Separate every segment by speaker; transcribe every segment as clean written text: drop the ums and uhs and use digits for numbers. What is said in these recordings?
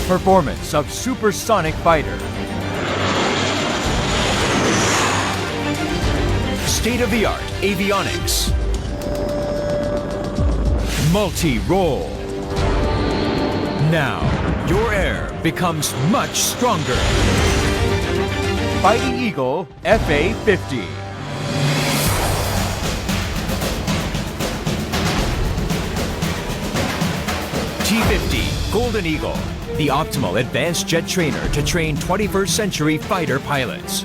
Speaker 1: Performance of supersonic fighter. State-of-the-art avionics. Multi-role. Now, your air becomes much stronger. Fighting Eagle FA-50. T-50 Golden Eagle, the optimal advanced jet trainer to train 21st century fighter pilots.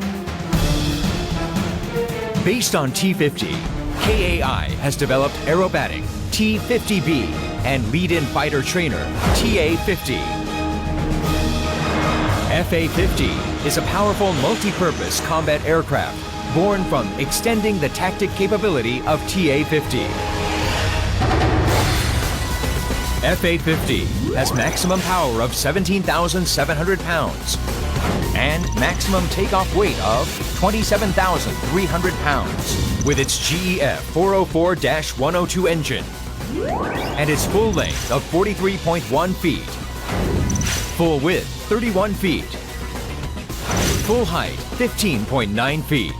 Speaker 1: Based on T-50, KAI has developed aerobatic T-50B and lead-in fighter trainer TA-50. FA-50 is a powerful multi-purpose combat aircraft born from extending the tactic capability of TA-50. FA-50 has maximum power of 17,700 pounds and maximum takeoff weight of 27,300 pounds with its GEF 404-102 engine and its full length of 43.1 feet, full width 31 feet, full height 15.9 feet,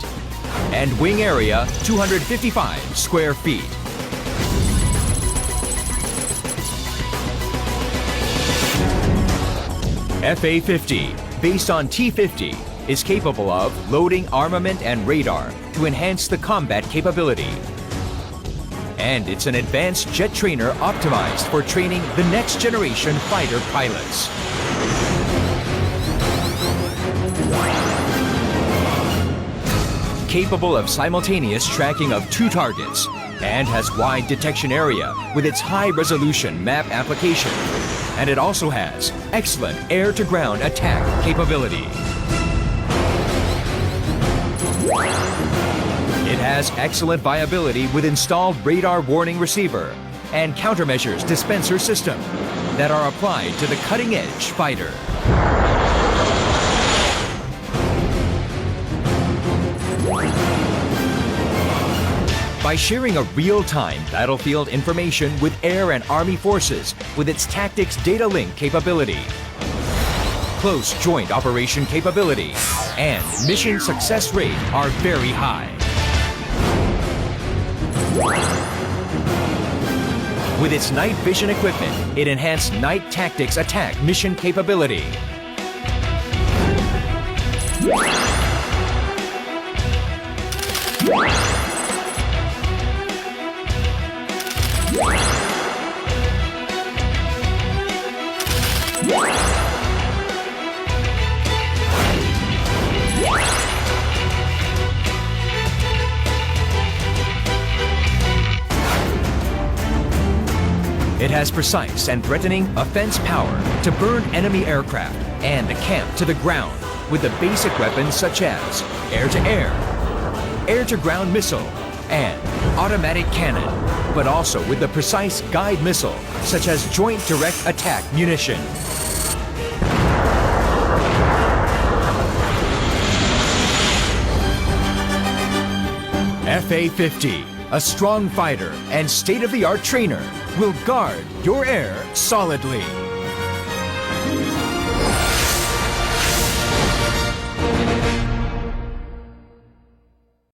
Speaker 1: and wing area 255 square feet. FA-50, based on T-50, is capable of loading armament and radar to enhance the combat capability. And it's an advanced jet trainer optimized for training the next generation fighter pilots. Capable of simultaneous tracking of 2 targets and has wide detection area with its high-resolution map application. And it also has excellent air-to-ground attack capability. It has excellent viability with installed radar warning receiver and countermeasures dispenser system that are applied to the cutting-edge fighter. By sharing a real-time battlefield information with Air and Army forces with its tactics data link capability, close joint operation capability, and mission success rate are very high. With its night vision equipment, it enhanced night tactics attack mission capability. It has precise and threatening offense power to burn enemy aircraft and the camp to the ground with the basic weapons such as air-to-air, air-to-ground missile, and automatic cannon, but also with the precise guide missile such as joint direct attack munition. FA-50, a strong fighter and state-of-the-art trainer, will guard your air solidly.